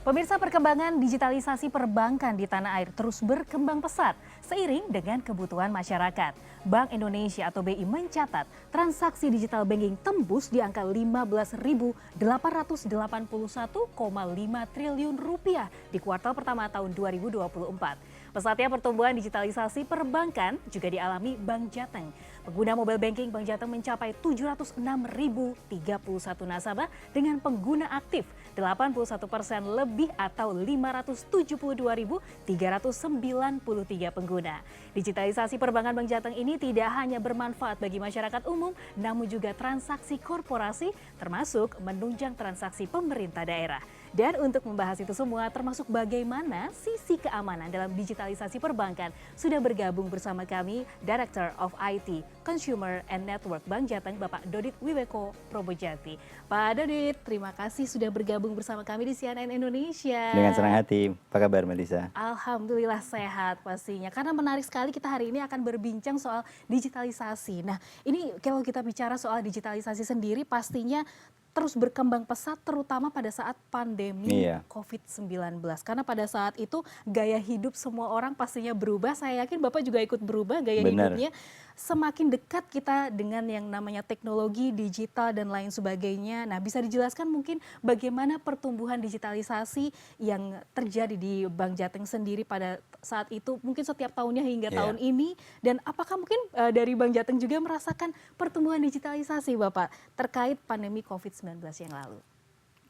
Pemirsa, perkembangan digitalisasi perbankan di tanah air terus berkembang pesat seiring dengan kebutuhan masyarakat. Bank Indonesia atau BI mencatat transaksi digital banking tembus di angka 15.881,5 triliun rupiah di kuartal pertama tahun 2024. Pesatnya pertumbuhan digitalisasi perbankan juga dialami Bank Jateng. Pengguna mobile banking Bank Jateng mencapai 706.031 nasabah dengan pengguna aktif 81% lebih atau 572.393 pengguna. Digitalisasi perbankan Bank Jateng ini tidak hanya bermanfaat bagi masyarakat umum, namun juga transaksi korporasi termasuk menunjang transaksi pemerintah daerah. Dan untuk membahas itu semua termasuk bagaimana sisi keamanan dalam digitalisasi perbankan, sudah bergabung bersama kami Director of IT, Consumer and Network Bank Jateng, Bapak Dodit Wiweko Probojati. Pak Dodit, terima kasih sudah bergabung bersama kami di CNN Indonesia. Dengan senang hati, apa kabar Melisa? Alhamdulillah sehat pastinya, karena menarik sekali kita hari ini akan berbincang soal digitalisasi. Nah, ini kalau kita bicara soal digitalisasi sendiri pastinya terus berkembang pesat terutama pada saat pandemi COVID-19. Karena pada saat itu gaya hidup semua orang pastinya berubah. Saya yakin Bapak juga ikut berubah gaya hidupnya. Semakin dekat kita dengan yang namanya teknologi, digital dan lain sebagainya. Nah, bisa dijelaskan mungkin bagaimana pertumbuhan digitalisasi yang terjadi di Bank Jateng sendiri pada saat itu, mungkin setiap tahunnya hingga tahun ini. Dan apakah mungkin dari Bank Jateng juga merasakan pertumbuhan digitalisasi Bapak terkait pandemi COVID-19 yang lalu?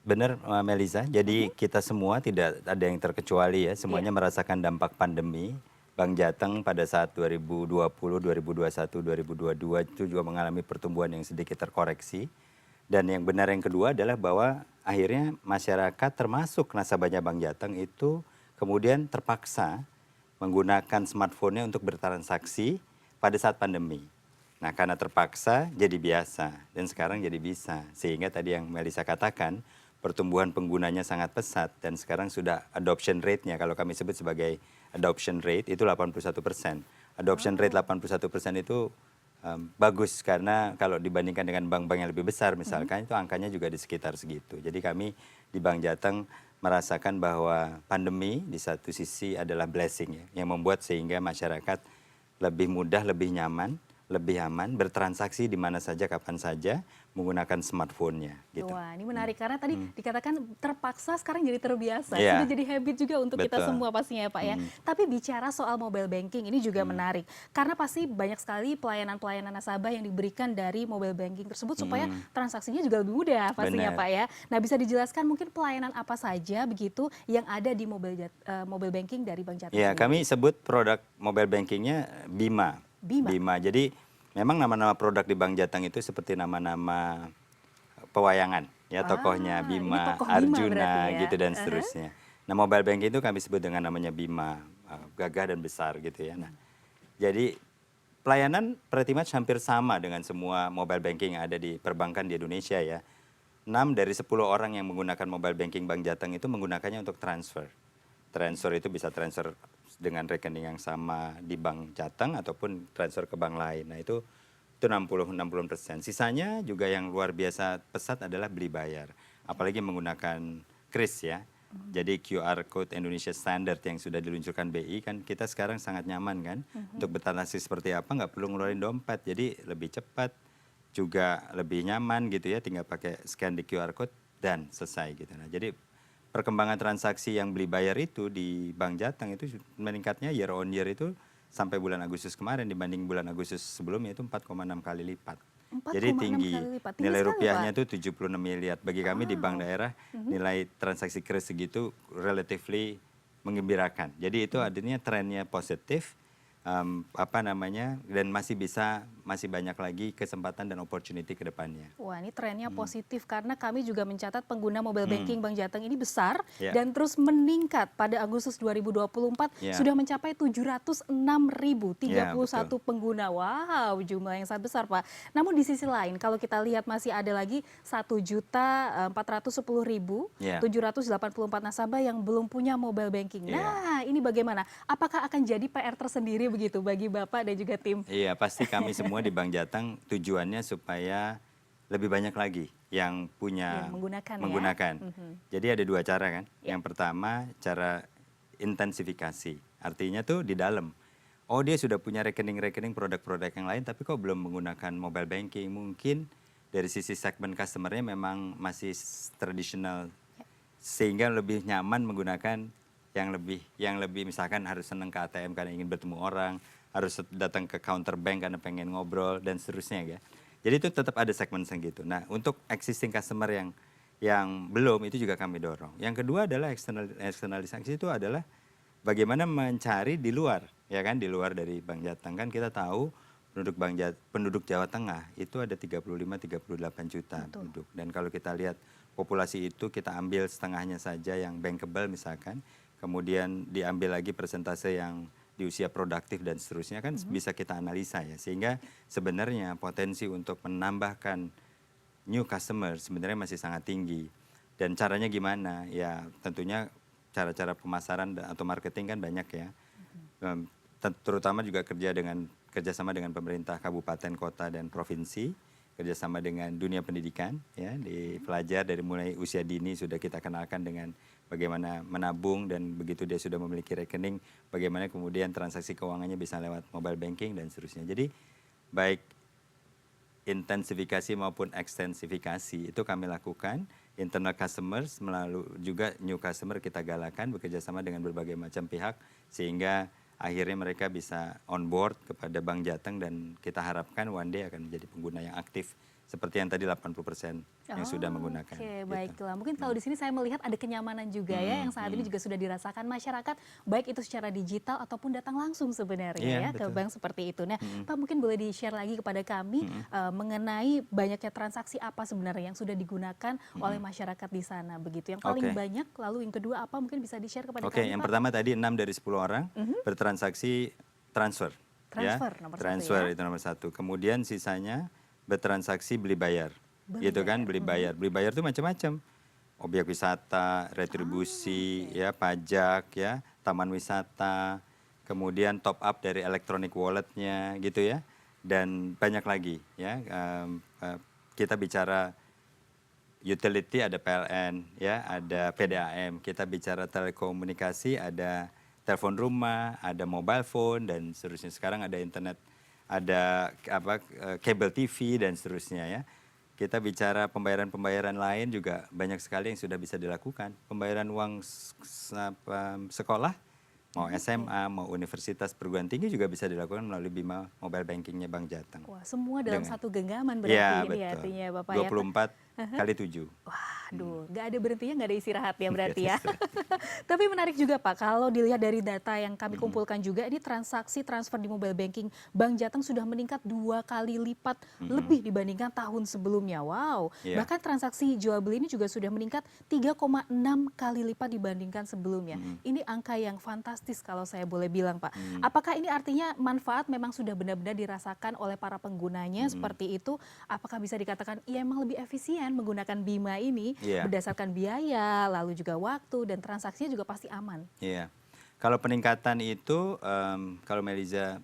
Benar Melisa, jadi kita semua tidak ada yang terkecuali ya, semuanya merasakan dampak pandemi. Bank Jateng pada saat 2020, 2021, 2022 itu juga mengalami pertumbuhan yang sedikit terkoreksi. Dan yang benar yang kedua adalah bahwa akhirnya masyarakat termasuk nasabahnya Bank Jateng itu kemudian terpaksa menggunakan smartphone-nya untuk bertransaksi pada saat pandemi. Nah, karena terpaksa jadi biasa dan sekarang jadi bisa. Sehingga tadi yang Melisa katakan, pertumbuhan penggunanya sangat pesat dan sekarang sudah adoption rate-nya, kalau kami sebut sebagai adoption rate itu 81%. Adoption rate 81% itu bagus karena kalau dibandingkan dengan bank-bank yang lebih besar misalkan itu angkanya juga di sekitar segitu. Jadi kami di Bank Jateng merasakan bahwa pandemi di satu sisi adalah blessing ya, yang membuat sehingga masyarakat lebih mudah, lebih nyaman, lebih aman, bertransaksi di mana saja, kapan saja, menggunakan smartphone-nya. Gitu. Wah, ini menarik karena tadi dikatakan terpaksa, sekarang jadi terbiasa. Sudah jadi habit juga untuk kita semua pastinya ya Pak ya. Tapi bicara soal mobile banking ini juga menarik. Karena pasti banyak sekali pelayanan-pelayanan nasabah yang diberikan dari mobile banking tersebut supaya transaksinya juga lebih mudah pastinya Pak ya. Nah, bisa dijelaskan mungkin pelayanan apa saja begitu yang ada di mobile banking dari Bank Jateng Ya, sendiri? kami sebut produk mobile bankingnya Bima. Bima. Jadi memang nama-nama produk di Bank Jateng itu seperti nama-nama pewayangan ya, tokohnya Bima, tokoh Arjuna ya? gitu dan seterusnya. Nah, mobile banking itu kami sebut dengan namanya Bima, gagah dan besar gitu ya. Nah, jadi pelayanan pretty much hampir sama dengan semua mobile banking yang ada di perbankan di Indonesia ya. 6 dari 10 orang yang menggunakan mobile banking Bank Jateng itu menggunakannya untuk transfer. Transfer itu bisa transfer dengan rekening yang sama di Bank Jateng ataupun transfer ke bank lain. Nah, itu 60%. Sisanya juga yang luar biasa pesat adalah beli bayar. Apalagi menggunakan kris ya. Jadi QR Code Indonesia Standard yang sudah diluncurkan BI kan kita sekarang sangat nyaman kan. Untuk bertransaksi seperti apa nggak perlu ngeluarin dompet. Jadi lebih cepat, juga lebih nyaman gitu ya. Tinggal pakai scan di QR Code dan selesai gitu. Nah, jadi perkembangan transaksi yang beli bayar itu di Bank Jateng itu meningkatnya year on year itu sampai bulan Agustus kemarin dibanding bulan Agustus sebelumnya itu 4,6 kali lipat. Jadi tinggi. Nilai rupiahnya itu 76 miliar. Bagi kami di bank daerah nilai transaksi kris segitu relatively menggembirakan. Jadi itu artinya trennya positif. Dan masih banyak lagi kesempatan dan opportunity ke depannya. Wah, ini trennya positif karena kami juga mencatat pengguna mobile banking Bank Jateng ini besar dan terus meningkat. Pada Agustus 2024 sudah mencapai 706.031 pengguna. Wow, jumlah yang sangat besar Pak. Namun di sisi lain kalau kita lihat masih ada lagi 1.410.784 nasabah yang belum punya mobile banking. Nah, ini bagaimana? Apakah akan jadi PR tersendiri begitu bagi Bapak dan juga tim? Iya, pasti kami semua di Bank Jateng tujuannya supaya lebih banyak lagi yang punya Yang menggunakan ya? menggunakan. Jadi ada dua cara kan. Ya. Yang pertama cara intensifikasi. Artinya tuh di dalam. Oh dia sudah punya rekening-rekening produk-produk yang lain tapi kok belum menggunakan mobile banking. Mungkin dari sisi segmen customernya memang masih tradisional. Sehingga lebih nyaman menggunakan yang lebih misalkan harus senang ke ATM karena ingin bertemu orang, harus datang ke counter bank karena pengen ngobrol dan seterusnya ya. Jadi itu tetap ada segmen segitu. Nah, untuk existing customer yang belum itu juga kami dorong. Yang kedua adalah eksternalisasi itu adalah bagaimana mencari di luar, ya kan, di luar dari Bank Jateng kan kita tahu penduduk Jawa Tengah itu ada 35-38 juta penduduk. Dan kalau kita lihat populasi itu kita ambil setengahnya saja yang bankable misalkan, kemudian diambil lagi persentase yang di usia produktif dan seterusnya kan bisa kita analisa ya. Sehingga sebenarnya potensi untuk menambahkan new customer sebenarnya masih sangat tinggi. Dan caranya gimana? Ya tentunya cara-cara pemasaran atau marketing kan banyak ya. Terutama juga kerjasama dengan pemerintah kabupaten, kota, dan provinsi. Kerjasama dengan dunia pendidikan ya, di pelajar dari mulai usia dini sudah kita kenalkan dengan bagaimana menabung dan begitu dia sudah memiliki rekening, bagaimana kemudian transaksi keuangannya bisa lewat mobile banking dan seterusnya. Jadi baik intensifikasi maupun ekstensifikasi itu kami lakukan. Internal customers melalui juga new customer kita galakan bekerjasama dengan berbagai macam pihak sehingga akhirnya mereka bisa on board kepada Bank Jateng dan kita harapkan one day akan menjadi pengguna yang aktif seperti yang tadi 80% yang sudah menggunakan. Oke, gitu. baiklah. Mungkin kalau di sini saya melihat ada kenyamanan juga ya yang saat ini juga sudah dirasakan masyarakat baik itu secara digital ataupun datang langsung sebenarnya ya ke bank seperti itu. Nah, Pak mungkin boleh di-share lagi kepada kami mengenai banyaknya transaksi apa sebenarnya yang sudah digunakan oleh masyarakat di sana begitu. Yang paling banyak lalu yang kedua apa mungkin bisa di-share kepada kami, yang Pak? pertama tadi 6 dari 10 orang bertransaksi transfer. Transfer ya. nomor Transfer satu ya. itu nomor satu. Kemudian sisanya bertransaksi beli bayar. Gitu kan, beli bayar. Beli bayar itu macam-macam. Objek wisata, retribusi, ya, pajak, ya, taman wisata, kemudian top up dari electronic walletnya, gitu ya, dan banyak lagi, ya. Kita bicara utility ada PLN, ya, ada PDAM. Kita bicara telekomunikasi ada telepon rumah, ada mobile phone dan seterusnya. Sekarang ada internet, ada kabel TV dan seterusnya ya. Kita bicara pembayaran-pembayaran lain juga banyak sekali yang sudah bisa dilakukan. Pembayaran uang sekolah, mau SMA, mau universitas perguruan tinggi juga bisa dilakukan melalui Bima Mobile Bankingnya Bank Jateng. Wah, semua dalam satu genggaman berarti ya, ini betul. artinya Bapak 24 kali 7. Waduh, nggak ada berhentinya, nggak ada istirahat ya berarti ya. Tapi menarik juga Pak, kalau dilihat dari data yang kami kumpulkan juga, ini transaksi transfer di mobile banking Bank Jateng sudah meningkat 2 kali lipat lebih dibandingkan tahun sebelumnya. Wow, bahkan transaksi jual beli ini juga sudah meningkat 3,6 kali lipat dibandingkan sebelumnya. Ini angka yang fantastis kalau saya boleh bilang Pak. Apakah ini artinya manfaat memang sudah benar-benar dirasakan oleh para penggunanya seperti itu? Apakah bisa dikatakan ya emang lebih efisien menggunakan Bima ini berdasarkan biaya, lalu juga waktu dan transaksinya juga pasti aman? Iya, kalau peningkatan itu kalau Meliza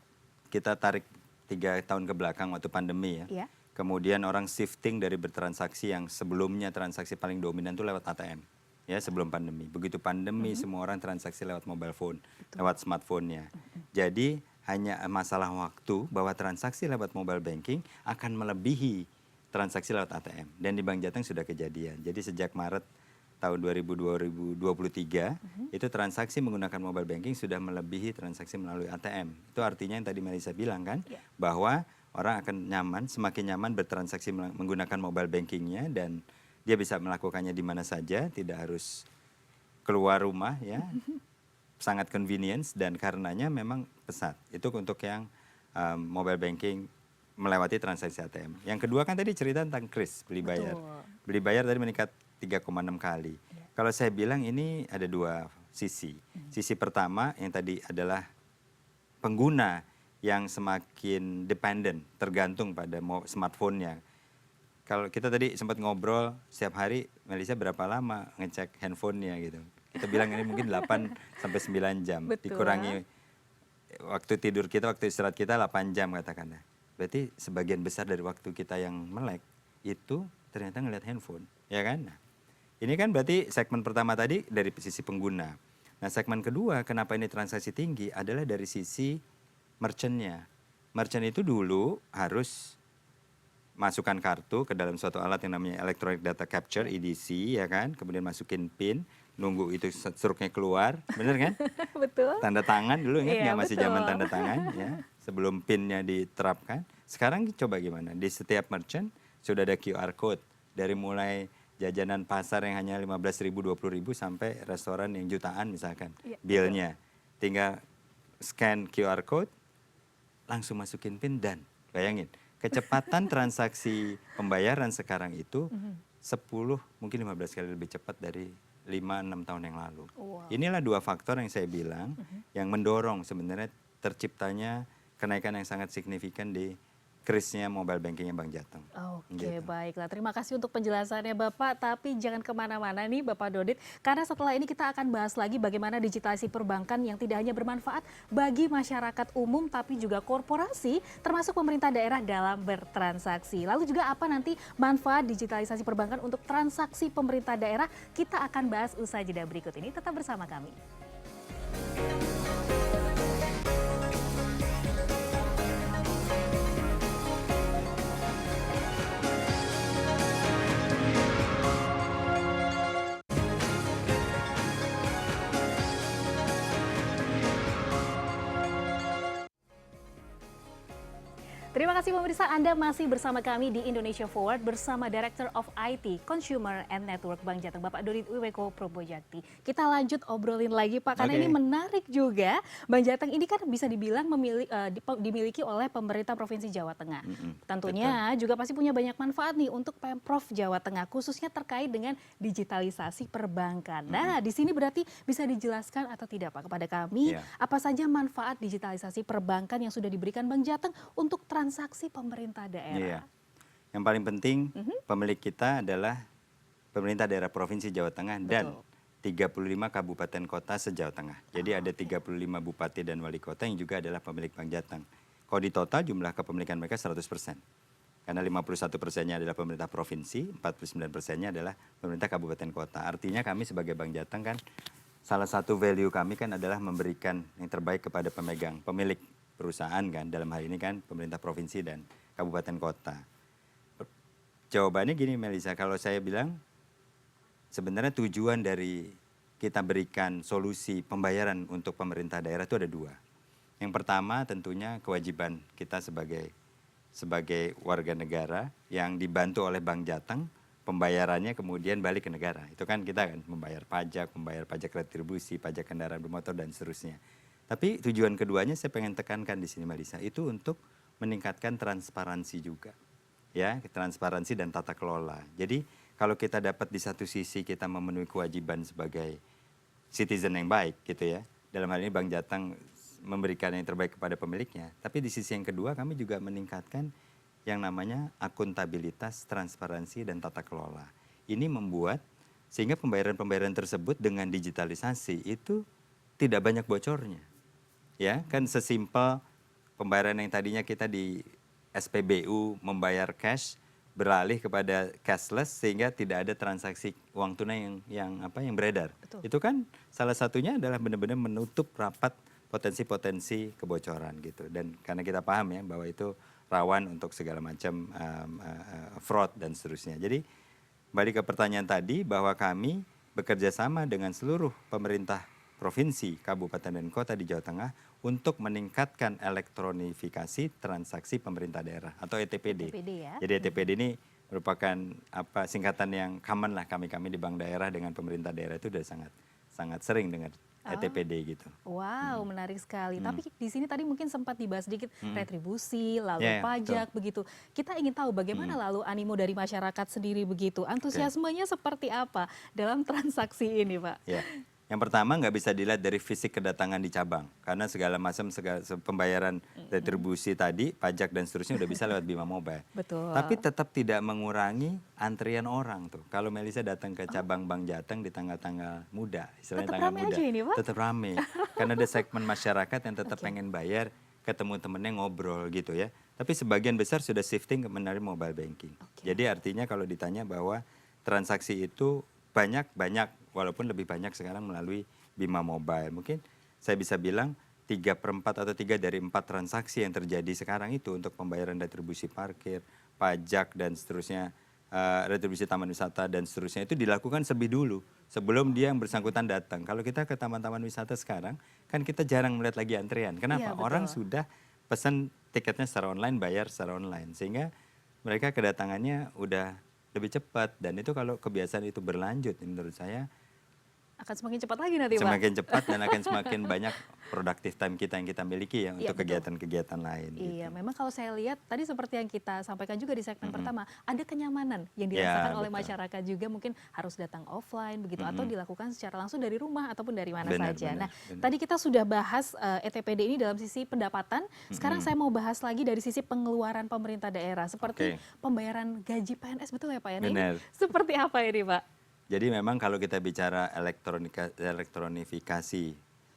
kita tarik 3 tahun ke belakang waktu pandemi ya. Kemudian orang shifting dari bertransaksi yang sebelumnya transaksi paling dominan itu lewat ATM. Ya, sebelum pandemi. Begitu pandemi semua orang transaksi lewat mobile phone, lewat smartphone-nya. Jadi hanya masalah waktu bahwa transaksi lewat mobile banking akan melebihi transaksi lewat ATM. Dan di Bank Jateng sudah kejadian. Jadi sejak Maret tahun 2023 itu transaksi menggunakan mobile banking sudah melebihi transaksi melalui ATM. Itu artinya yang tadi Melisa bilang kan, bahwa orang akan nyaman, semakin nyaman bertransaksi menggunakan mobile bankingnya dan dia bisa melakukannya di mana saja, tidak harus keluar rumah ya. Sangat convenience dan karenanya memang pesat. Itu untuk yang mobile banking melewati transaksi ATM. Yang kedua kan tadi cerita tentang kris, beli bayar. Beli bayar tadi meningkat 3,6 kali. Kalau saya bilang ini ada dua sisi. Sisi pertama yang tadi adalah pengguna yang semakin dependent, tergantung pada smartphone-nya. Kalau kita tadi sempat ngobrol setiap hari, Melisa berapa lama ngecek handphonenya gitu. Kita bilang ini mungkin 8 sampai 9 jam. Dikurangi waktu tidur kita, waktu istirahat kita 8 jam katakanlah. Berarti sebagian besar dari waktu kita yang melek itu ternyata ngeliat handphone, ya kan? Nah, ini kan berarti segmen pertama tadi dari sisi pengguna. Nah, segmen kedua kenapa ini transaksi tinggi adalah dari sisi merchant-nya. Merchant itu dulu harus masukkan kartu ke dalam suatu alat yang namanya Electronic Data Capture, EDC, ya kan? Kemudian masukin PIN, nunggu itu struknya keluar, bener kan? Betul. Tanda tangan dulu ingat Iya, nggak, masih betul. zaman tanda tangan ya, sebelum PIN-nya diterapkan. Sekarang coba gimana? Di setiap merchant sudah ada QR code dari mulai jajanan pasar yang hanya 15.000, 20.000 sampai restoran yang jutaan misalkan. Iya, Bill-nya tinggal scan QR code, langsung masukin PIN dan bayangin kecepatan transaksi pembayaran sekarang itu 10 mungkin 15 kali lebih cepat dari 5-6 tahun yang lalu. Wow. Inilah dua faktor yang saya bilang yang mendorong sebenarnya terciptanya kenaikan yang sangat signifikan di krisnya mobile bankingnya Bank Jateng. Oke, Gitu. baiklah. Terima kasih untuk penjelasannya Bapak, tapi jangan kemana-mana nih Bapak Dodit, karena setelah ini kita akan bahas lagi bagaimana digitalisasi perbankan yang tidak hanya bermanfaat bagi masyarakat umum, tapi juga korporasi, termasuk pemerintah daerah dalam bertransaksi. Lalu juga apa nanti manfaat digitalisasi perbankan untuk transaksi pemerintah daerah, kita akan bahas usai jeda berikut ini. Tetap bersama kami. Terima kasih pemirsa, Anda masih bersama kami di Indonesia Forward bersama Director of IT, Consumer and Network Bank Jateng, Bapak Dodit Wiweko Probojakti. Kita lanjut obrolin lagi Pak, karena Oke. ini menarik juga. Bank Jateng ini kan bisa dibilang dimiliki oleh pemerintah Provinsi Jawa Tengah. Tentunya juga pasti punya banyak manfaat nih untuk Pemprov Jawa Tengah, khususnya terkait dengan digitalisasi perbankan. Nah, di sini berarti bisa dijelaskan atau tidak Pak kepada kami, Iya. apa saja manfaat digitalisasi perbankan yang sudah diberikan Bank Jateng untuk transaksi pemerintah daerah. Iya. Yang paling penting pemilik kita adalah pemerintah daerah Provinsi Jawa Tengah dan 35 kabupaten kota se-Jawa Tengah. Jadi ada 35 bupati dan wali kota yang juga adalah pemilik Bank Jateng. Kalau di total jumlah kepemilikan mereka 100%. Karena 51%-nya adalah pemerintah provinsi, 49%-nya adalah pemerintah kabupaten kota. Artinya kami sebagai Bank Jateng kan salah satu value kami kan adalah memberikan yang terbaik kepada pemegang, pemilik perusahaan kan, dalam hal ini kan pemerintah provinsi dan kabupaten kota. Jawabannya gini Melisa, kalau saya bilang sebenarnya tujuan dari kita berikan solusi pembayaran untuk pemerintah daerah itu ada dua. Yang pertama tentunya kewajiban kita sebagai warga negara yang dibantu oleh Bank Jateng, pembayarannya kemudian balik ke negara. Itu kan kita kan membayar pajak retribusi, pajak kendaraan bermotor dan seterusnya. Tapi tujuan keduanya saya pengen tekankan di sini Melisa, itu untuk meningkatkan transparansi juga. Ya, transparansi dan tata kelola. Jadi kalau kita dapat di satu sisi kita memenuhi kewajiban sebagai citizen yang baik gitu ya. Dalam hal ini Bank Jateng memberikan yang terbaik kepada pemiliknya. Tapi di sisi yang kedua kami juga meningkatkan yang namanya akuntabilitas, transparansi dan tata kelola. Ini membuat sehingga pembayaran-pembayaran tersebut dengan digitalisasi itu tidak banyak bocornya. Ya, kan sesimpel pembayaran yang tadinya kita di SPBU membayar cash beralih kepada cashless sehingga tidak ada transaksi uang tunai yang beredar. Betul. Itu kan salah satunya adalah benar-benar menutup rapat potensi-potensi kebocoran gitu. Dan karena kita paham ya bahwa itu rawan untuk segala macam fraud dan seterusnya. Jadi balik ke pertanyaan tadi bahwa kami bekerja sama dengan seluruh pemerintah provinsi, kabupaten dan kota di Jawa Tengah untuk meningkatkan elektronifikasi transaksi pemerintah daerah atau ETPD. ETPD ya. Jadi ETPD ini merupakan singkatan yang common lah kami di bank daerah dengan pemerintah daerah itu sudah sangat sering dengar ETPD gitu. Wow, menarik sekali. Tapi di sini tadi mungkin sempat dibahas sedikit retribusi, lalu Ya, ya, pajak begitu. Kita ingin tahu bagaimana lalu animo dari masyarakat sendiri begitu. Antusiasmenya seperti apa dalam transaksi ini, Pak? Ya. Yang pertama nggak bisa dilihat dari fisik kedatangan di cabang karena segala macam pembayaran retribusi tadi, pajak dan seterusnya udah bisa lewat Bima Mobile. Betul. Tapi tetap tidak mengurangi antrian orang tuh. Kalau Melisa datang ke cabang Bank Jateng di tanggal-tanggal muda, istilahnya Tetap tanggal rame muda, aja ini, Pak? tetap rame. Karena ada segmen masyarakat yang tetap pengen bayar, ketemu temennya ngobrol gitu ya. Tapi sebagian besar sudah shifting ke menerima mobile banking. Oke. Jadi artinya kalau ditanya bahwa transaksi itu banyak, walaupun lebih banyak sekarang melalui Bima Mobile. Mungkin saya bisa bilang 3/4 atau 3 dari 4 transaksi yang terjadi sekarang itu untuk pembayaran retribusi parkir, pajak dan seterusnya, retribusi taman wisata dan seterusnya itu dilakukan lebih dulu sebelum dia yang bersangkutan datang. Kalau kita ke taman-taman wisata sekarang kan kita jarang melihat lagi antrian. Iya, Kenapa? Orang betul. sudah pesan tiketnya secara online, bayar secara online, sehingga mereka kedatangannya udah lebih cepat. Dan itu kalau kebiasaan itu berlanjut, menurut saya Akan semakin cepat lagi nanti, Pak. semakin cepat dan akan semakin banyak productive time kita yang kita miliki ya Iya, untuk betul. kegiatan-kegiatan lain. Iya, Gitu. memang kalau saya lihat tadi seperti yang kita sampaikan juga di segmen pertama, ada kenyamanan yang Ya, dirasakan oleh betul. masyarakat juga mungkin harus datang offline begitu atau dilakukan secara langsung dari rumah ataupun dari mana Benar, saja. benar, Nah, benar. tadi kita sudah bahas ETPD ini dalam sisi pendapatan. Sekarang saya mau bahas lagi dari sisi pengeluaran pemerintah daerah seperti Oke. pembayaran gaji PNS, betul ya Pak ya? Nah, ini Benar. seperti apa ini Pak? Jadi memang kalau kita bicara elektronifikasi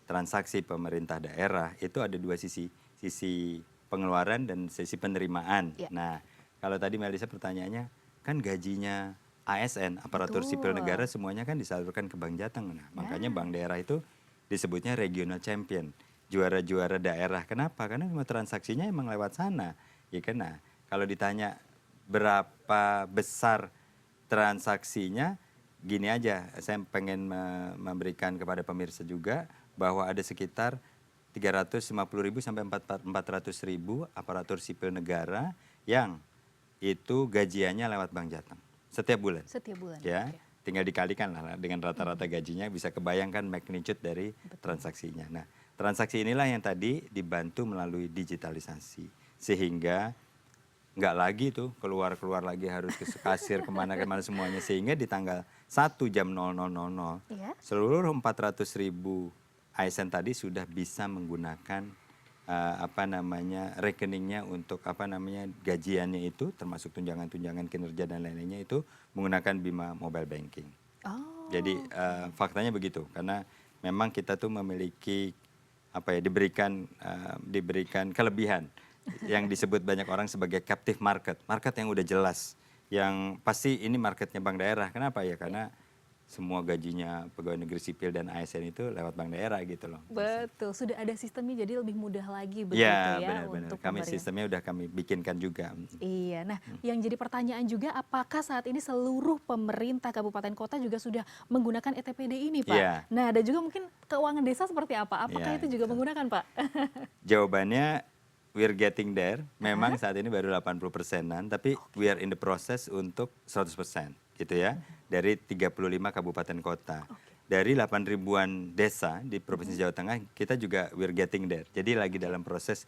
transaksi pemerintah daerah itu ada dua sisi, sisi pengeluaran dan sisi penerimaan. Ya. Nah, kalau tadi Melisa pertanyaannya, kan gajinya ASN, aparatur Betul. sipil negara semuanya kan disalurkan ke Bank Jateng. Nah, makanya bank daerah itu disebutnya regional champion, juara-juara daerah. Kenapa? Karena semua transaksinya emang lewat sana. Ya kan? Nah, kalau ditanya berapa besar transaksinya, gini aja, saya pengen memberikan kepada pemirsa juga bahwa ada sekitar 350.000 sampai 400.000 aparatur sipil negara yang itu gajiannya lewat Bank Jateng setiap bulan. Setiap bulan. Ya, Oke. tinggal dikalikan lah dengan rata-rata gajinya, bisa kebayangkan magnitude dari transaksinya. Nah, transaksi inilah yang tadi dibantu melalui digitalisasi sehingga nggak lagi tuh keluar lagi harus ke kasir kemana-kemana semuanya, sehingga di tanggal 1 jam 00.00 Iya. seluruh 400.000 ASN tadi sudah bisa menggunakan rekeningnya untuk gajiannya itu, termasuk tunjangan-tunjangan kinerja dan lain-lainnya itu menggunakan Bima Mobile Banking. Oh. Jadi faktanya begitu, karena memang kita tuh memiliki diberikan kelebihan yang disebut banyak orang sebagai captive market, market yang udah jelas, yang pasti ini marketnya bank daerah. Kenapa ya? Karena semua gajinya pegawai negeri sipil dan ASN itu lewat bank daerah gitu loh. Betul, sudah ada sistemnya jadi lebih mudah lagi begitu Ya, ya benar-benar. untuk Kami pemberian. sistemnya udah kami bikinkan juga. Iya, nah yang jadi pertanyaan juga apakah saat ini seluruh pemerintah kabupaten kota juga sudah menggunakan ETPD ini Pak? Iya. Nah dan juga mungkin keuangan desa seperti apa? Apakah Iya, itu juga betul. menggunakan Pak? Jawabannya we're getting there. Memang saat ini baru 80%-an, tapi we are in the process untuk 100% gitu ya. Dari 35 kabupaten kota. Dari 8 ribuan desa di Provinsi Jawa Tengah, kita juga we're getting there. Jadi lagi dalam proses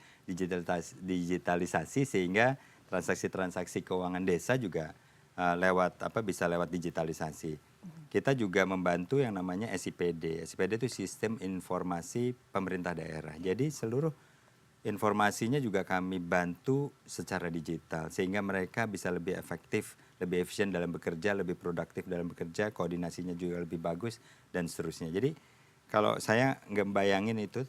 digitalisasi sehingga transaksi-transaksi keuangan desa juga bisa lewat digitalisasi. Kita juga membantu yang namanya SIPD. SIPD itu Sistem Informasi Pemerintah Daerah. Jadi seluruh informasinya juga kami bantu secara digital sehingga mereka bisa lebih efektif, lebih efisien dalam bekerja, lebih produktif dalam bekerja, koordinasinya juga lebih bagus dan seterusnya. Jadi kalau saya nggak bayangin itu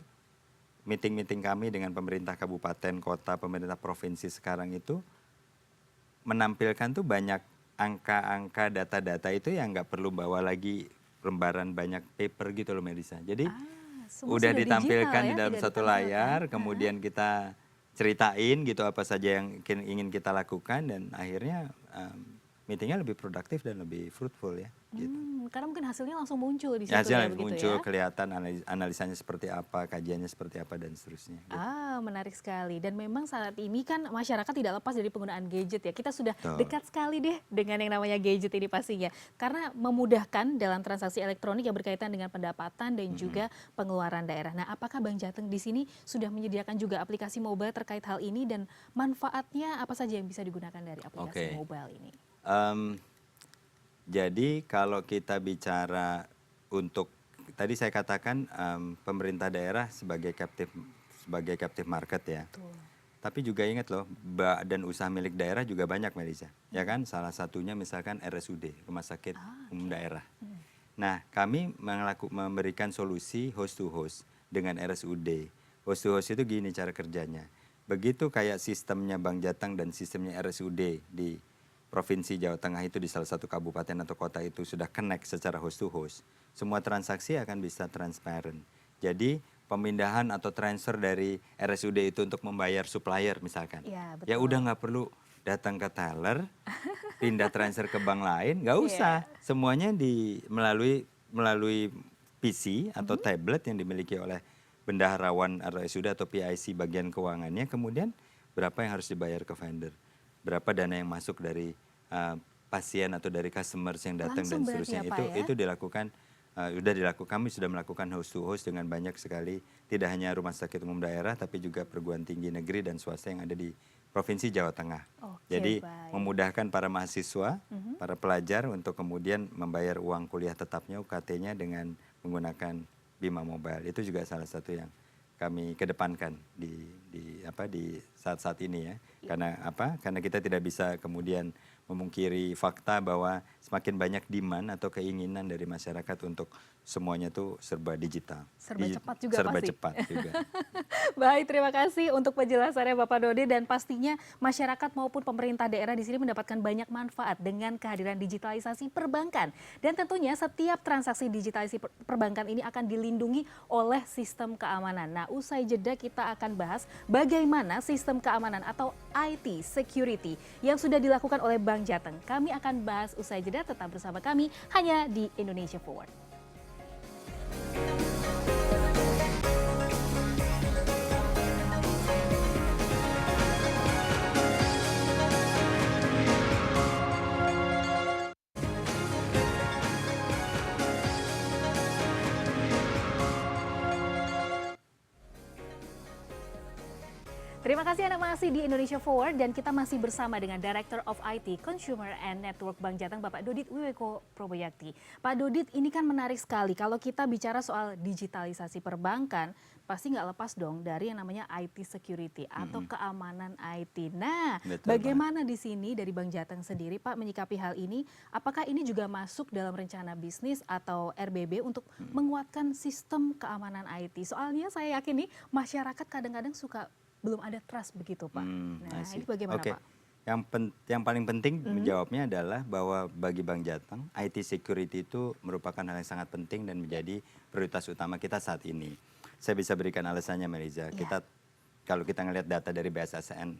meeting-meeting kami dengan pemerintah kabupaten, kota, pemerintah provinsi sekarang itu menampilkan tuh banyak angka-angka, data-data itu yang nggak perlu bawa lagi lembaran banyak paper gitu loh Melisa. Jadi Semua udah sudah ditampilkan digital di ya, dalam tidak satu ditampilkan. layar, kemudian kita ceritain gitu apa saja yang ingin kita lakukan dan akhirnya meetingnya lebih produktif dan lebih fruitful ya. Gitu. Karena mungkin hasilnya langsung muncul di situ Hasilnya ya begitu muncul, ya. kelihatan analisanya seperti apa, kajiannya seperti apa dan seterusnya. Gitu. Menarik sekali. Dan memang saat ini kan masyarakat tidak lepas dari penggunaan gadget ya. Kita sudah Betul. dekat sekali deh dengan yang namanya gadget ini pastinya. Karena memudahkan dalam transaksi elektronik yang berkaitan dengan pendapatan dan juga pengeluaran daerah. Nah, apakah Bank Jateng di sini sudah menyediakan juga aplikasi mobile terkait hal ini dan manfaatnya apa saja yang bisa digunakan dari aplikasi mobile ini? Jadi kalau kita bicara untuk tadi saya katakan pemerintah daerah sebagai captive market ya. Betul. Tapi juga ingat loh, badan usaha milik daerah juga banyak Melisa. Ya kan, salah satunya misalkan RSUD, Rumah Sakit Umum Daerah. Nah, kami memberikan solusi host to host dengan RSUD. Host to host itu gini cara kerjanya. begitu kayak sistemnya Bank Jateng dan sistemnya RSUD di Provinsi Jawa Tengah itu di salah satu kabupaten atau kota itu sudah connect secara host to host, semua transaksi akan bisa transparent. Jadi pemindahan atau transfer dari RSUD itu untuk membayar supplier misalkan, Iya, ya betul. udah nggak perlu datang ke teller, pindah transfer ke bank lain, nggak Iya. usah. Semuanya melalui PC atau Mhm. tablet yang dimiliki oleh bendaharawan RSUD atau PIC bagian keuangannya, kemudian berapa yang harus dibayar ke vendor, berapa dana yang masuk dari pasien atau dari customers yang datang dan Langsung berarti ya seterusnya, Pak ya? itu dilakukan kami sudah melakukan host to host dengan banyak sekali, tidak hanya rumah sakit umum daerah tapi juga perguruan tinggi negeri dan swasta yang ada di Provinsi Jawa Tengah. Oke, Jadi baik. memudahkan para mahasiswa, Mhm. para pelajar untuk kemudian membayar uang kuliah tetapnya UKT-nya dengan menggunakan Bima Mobile. Itu juga salah satu yang kami kedepankan di saat-saat ini ya. Karena kita tidak bisa kemudian memungkiri fakta bahwa semakin banyak demand atau keinginan dari masyarakat untuk semuanya tuh serba digital. Serba cepat juga Serba pasti. cepat juga. Baik, terima kasih untuk penjelasannya Bapak Dodi, dan pastinya masyarakat maupun pemerintah daerah di sini mendapatkan banyak manfaat dengan kehadiran digitalisasi perbankan. Dan tentunya setiap transaksi digitalisasi perbankan ini akan dilindungi oleh sistem keamanan. Nah, usai jeda kita akan bahas bagaimana sistem keamanan atau IT security yang sudah dilakukan oleh Bank Jateng. Kami akan bahas usai jeda, tetap bersama kami hanya di Indonesia Forward. Terima kasih Anda masih di Indonesia Forward, dan kita masih bersama dengan Director of IT, Consumer and Network Bank Jateng, Bapak Dodit Wiweko Proboyakti. Pak Dodit, ini kan menarik sekali kalau kita bicara soal digitalisasi perbankan, pasti nggak lepas dong dari yang namanya IT security atau keamanan IT. Nah, Betul, Pak. bagaimana di sini dari Bank Jateng sendiri, Pak, menyikapi hal ini? Apakah ini juga masuk dalam rencana bisnis atau RBB untuk menguatkan sistem keamanan IT? Soalnya saya yakin nih masyarakat kadang-kadang suka belum ada trust begitu Pak. Nah, I see. ini bagaimana Oke. Pak? Yang paling penting menjawabnya adalah bahwa bagi Bank Jateng, IT security itu merupakan hal yang sangat penting dan menjadi prioritas utama kita saat ini. Saya bisa berikan alasannya, Meliza. Iya. Kalau kita ngelihat data dari BSSN,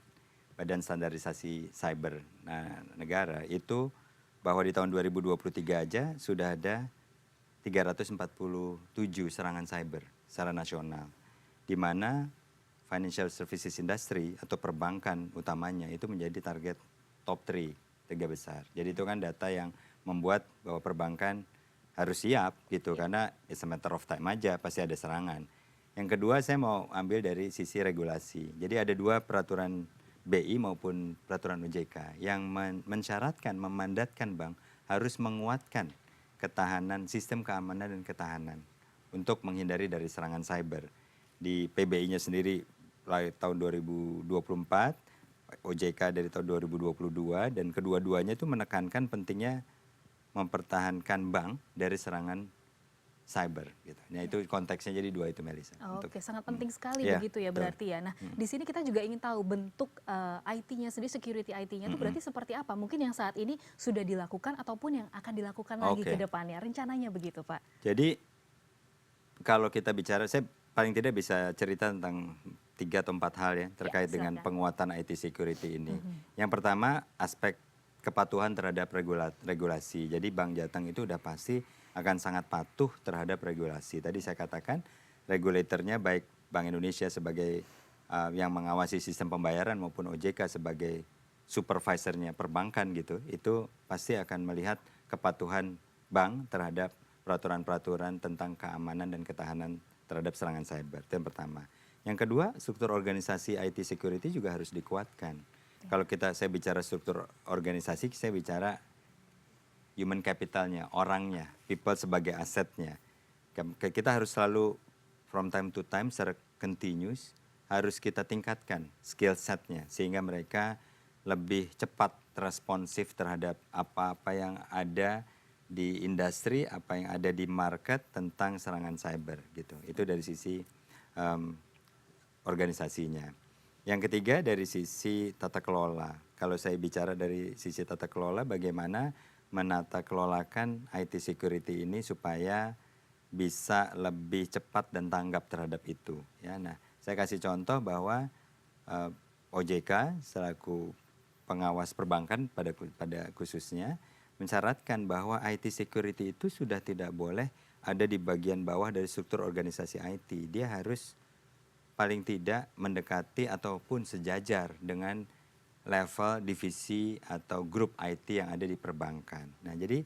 Badan Standarisasi Cyber Negara, itu bahwa di tahun 2023 aja sudah ada 347 serangan cyber secara nasional, di mana financial services industry atau perbankan utamanya itu menjadi target top 3 besar. Jadi itu kan data yang membuat bahwa perbankan harus siap gitu, karena it's a matter of time aja pasti ada serangan. Yang kedua, saya mau ambil dari sisi regulasi. Jadi ada 2 peraturan BI maupun peraturan OJK yang mensyaratkan, memandatkan bank harus menguatkan ketahanan, sistem keamanan dan ketahanan untuk menghindari dari serangan cyber. Di PBI-nya sendiri tahun 2024, OJK dari tahun 2022, dan kedua-duanya itu menekankan pentingnya mempertahankan bank dari serangan cyber gitu. Nah, itu konteksnya jadi 2 itu, Melisa. Oke, sangat penting sekali Ya, begitu ya betul. berarti ya. Nah, di sini kita juga ingin tahu bentuk IT-nya sendiri, security IT-nya itu berarti seperti apa? Mungkin yang saat ini sudah dilakukan ataupun yang akan dilakukan lagi ke Oke. depannya. Rencananya begitu, Pak. Jadi kalau kita bicara, saya paling tidak bisa cerita tentang 3 atau 4 hal ya terkait dengan silakan. penguatan IT security ini. Yang pertama, aspek kepatuhan terhadap regulasi. Jadi Bank Jateng itu udah pasti akan sangat patuh terhadap regulasi. Tadi saya katakan regulatornya baik Bank Indonesia sebagai yang mengawasi sistem pembayaran maupun OJK sebagai supervisornya perbankan gitu, itu pasti akan melihat kepatuhan bank terhadap peraturan-peraturan tentang keamanan dan ketahanan terhadap serangan cyber. Itu yang pertama. Yang kedua, struktur organisasi IT security juga harus dikuatkan. Kalau saya bicara struktur organisasi, saya bicara human capitalnya, orangnya, people sebagai asetnya. Kita harus selalu from time to time secara continuous harus kita tingkatkan skill setnya sehingga mereka lebih cepat responsif terhadap apa-apa yang ada di industri, apa yang ada di market tentang serangan cyber gitu. Itu dari sisi organisasinya. Yang ketiga dari sisi tata kelola. Kalau saya bicara dari sisi tata kelola, bagaimana menata kelolakan IT security ini supaya bisa lebih cepat dan tanggap terhadap itu. Ya, nah, saya kasih contoh bahwa eh, OJK selaku pengawas perbankan pada khususnya mensyaratkan bahwa IT security itu sudah tidak boleh ada di bagian bawah dari struktur organisasi IT. Dia harus paling tidak mendekati ataupun sejajar dengan level divisi atau grup IT yang ada di perbankan. Nah, jadi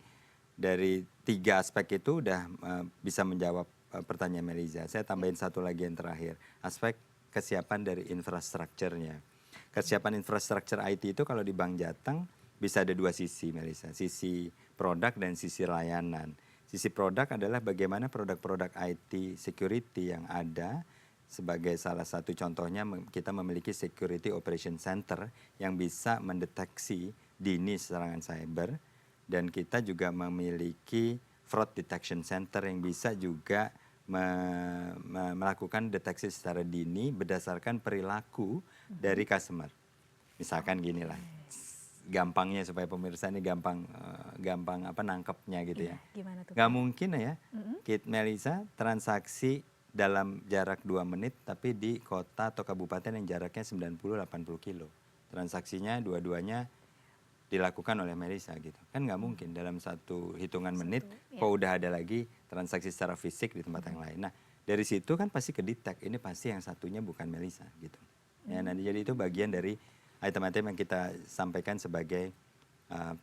dari 3 aspek itu udah bisa menjawab pertanyaan Meliza. Saya tambahin satu lagi yang terakhir, aspek kesiapan dari infrastrukturnya. Kesiapan infrastruktur IT itu kalau di Bank Jateng bisa ada 2 sisi, Melisa. Sisi produk dan sisi layanan. Sisi produk adalah bagaimana produk-produk IT security yang ada. Sebagai salah satu contohnya kita memiliki Security Operation Center yang bisa mendeteksi dini serangan cyber, dan kita juga memiliki Fraud Detection Center yang bisa juga melakukan deteksi secara dini berdasarkan perilaku dari customer. Misalkan gini lah, gampangnya supaya pemirsa ini gampang nangkepnya gitu ya. Gimana tuh? Gak mungkin ya, Kit Melisa transaksi dalam jarak 2 menit tapi di kota atau kabupaten yang jaraknya 90-80 kilo. Transaksinya dua-duanya dilakukan oleh Melisa gitu. Kan nggak mungkin dalam satu hitungan menit kok udah ada lagi transaksi secara fisik di tempat yang lain. Nah, dari situ kan pasti kedetek ini pasti yang satunya bukan Melisa gitu. Ya, nanti jadi itu bagian dari item-item yang kita sampaikan sebagai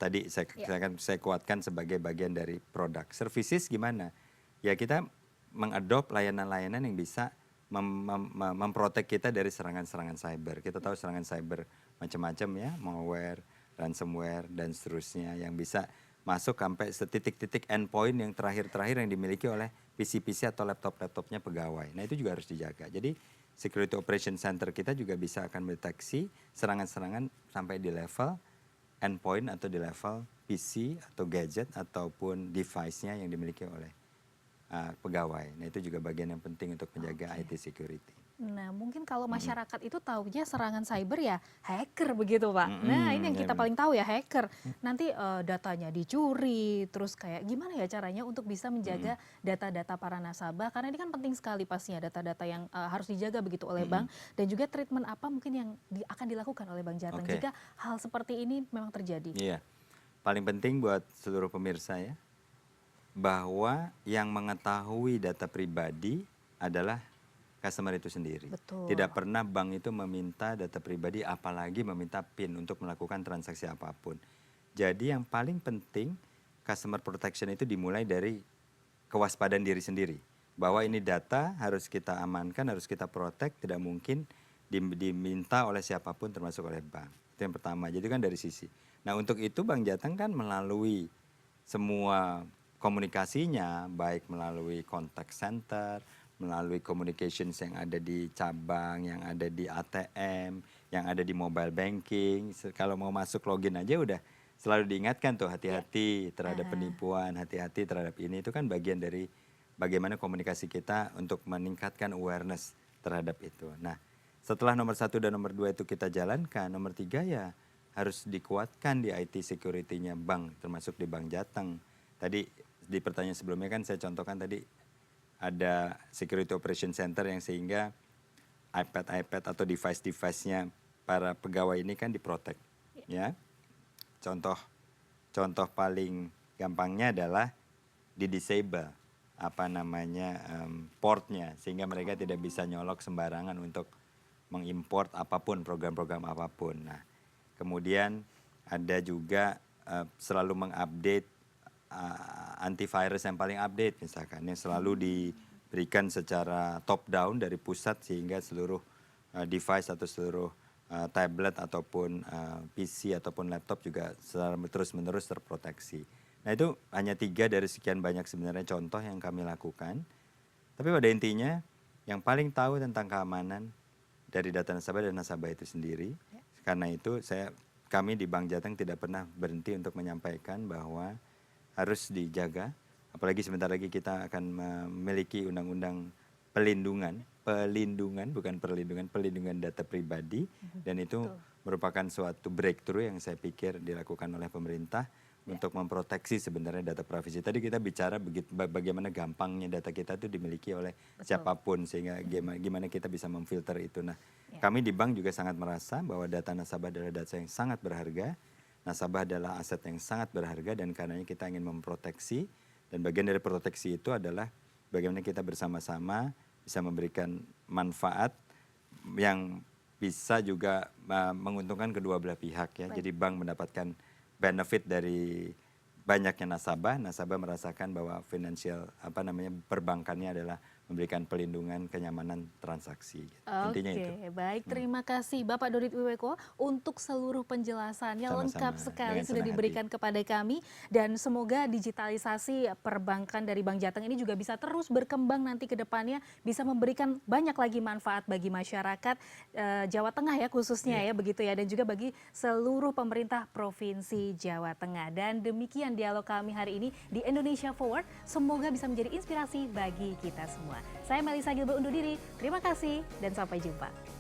tadi saya kuatkan sebagai bagian dari produk. Services gimana? Ya kita mengadop layanan-layanan yang bisa memprotek kita dari serangan-serangan cyber. Kita tahu serangan cyber macam-macam ya, malware, ransomware dan seterusnya yang bisa masuk sampai setitik-titik endpoint yang terakhir-terakhir yang dimiliki oleh PC-PC atau laptop-laptopnya pegawai. Nah itu juga harus dijaga. Jadi Security Operation Center kita juga bisa akan mendeteksi serangan-serangan sampai di level endpoint atau di level PC atau gadget ataupun device-nya yang dimiliki oleh pegawai. Nah itu juga bagian yang penting untuk menjaga IT security. Nah mungkin kalau masyarakat itu taunya serangan cyber ya hacker begitu Pak. Nah ini yang kita paling tahu ya hacker. Nanti datanya dicuri, terus kayak gimana ya caranya untuk bisa menjaga data-data para nasabah. Karena ini kan penting sekali pastinya data-data yang harus dijaga begitu oleh bank. Dan juga treatment apa mungkin yang akan dilakukan oleh Bank Jateng jika hal seperti ini memang terjadi. Iya, paling penting buat seluruh pemirsa ya, bahwa yang mengetahui data pribadi adalah customer itu sendiri. Betul. Tidak pernah bank itu meminta data pribadi, apalagi meminta PIN untuk melakukan transaksi apapun. Jadi yang paling penting customer protection itu dimulai dari kewaspadaan diri sendiri. Bahwa ini data harus kita amankan, harus kita protect, tidak mungkin diminta oleh siapapun termasuk oleh bank. Itu yang pertama, jadi kan dari sisi. Nah untuk itu Bank Jateng kan melalui semua komunikasinya, baik melalui contact center, melalui communications yang ada di cabang, yang ada di ATM, yang ada di mobile banking. Kalau mau masuk login aja udah selalu diingatkan tuh hati-hati terhadap penipuan, hati-hati terhadap ini. Itu kan bagian dari bagaimana komunikasi kita untuk meningkatkan awareness terhadap itu. Nah setelah nomor 1 dan nomor 2 itu kita jalankan, nomor 3 ya harus dikuatkan di IT security-nya bank, termasuk di Bank Jateng. Tadi di pertanyaan sebelumnya kan saya contohkan tadi ada Security Operation Center yang sehingga iPad atau device-device-nya para pegawai ini kan diprotek. Ya. Contoh paling gampangnya adalah di disable portnya sehingga mereka tidak bisa nyolok sembarangan untuk mengimport apapun, program-program apapun. Nah, kemudian ada juga selalu mengupdate antivirus yang paling update misalkan yang selalu diberikan secara top down dari pusat sehingga seluruh device atau seluruh tablet ataupun PC ataupun laptop juga secara terus-menerus terproteksi. Nah itu hanya 3 dari sekian banyak sebenarnya contoh yang kami lakukan. Tapi pada intinya yang paling tahu tentang keamanan dari data nasabah dan nasabah itu sendiri. Karena itu kami di Bank Jateng tidak pernah berhenti untuk menyampaikan bahwa harus dijaga, apalagi sebentar lagi kita akan memiliki undang-undang pelindungan pelindungan, bukan perlindungan, pelindungan data pribadi, dan itu merupakan suatu breakthrough yang saya pikir dilakukan oleh pemerintah untuk memproteksi sebenarnya data privasi. Tadi kita bicara bagaimana gampangnya data kita itu dimiliki oleh siapapun, sehingga gimana kita bisa memfilter itu. Nah, kami di bank juga sangat merasa bahwa data nasabah adalah data yang sangat berharga, nasabah adalah aset yang sangat berharga, dan karenanya kita ingin memproteksi, dan bagian dari proteksi itu adalah bagaimana kita bersama-sama bisa memberikan manfaat yang bisa juga menguntungkan kedua belah pihak ya. Jadi bank mendapatkan benefit dari banyaknya nasabah, nasabah merasakan bahwa perbankannya adalah memberikan pelindungan, kenyamanan transaksi. Intinya itu. Oke, baik. Terima kasih Bapak Dorit Wiweko untuk seluruh penjelasannya. Sama-sama, Lengkap sekali dengan sudah senang diberikan kepada kami, dan semoga digitalisasi perbankan dari Bank Jateng ini juga bisa terus berkembang nanti ke depannya, bisa memberikan banyak lagi manfaat bagi masyarakat Jawa Tengah ya khususnya ya begitu ya, dan juga bagi seluruh pemerintah Provinsi Jawa Tengah. Dan demikian dialog kami hari ini di Indonesia Forward. Semoga bisa menjadi inspirasi bagi kita semua. Saya Melisa Gilbert undur diri. Terima kasih dan sampai jumpa.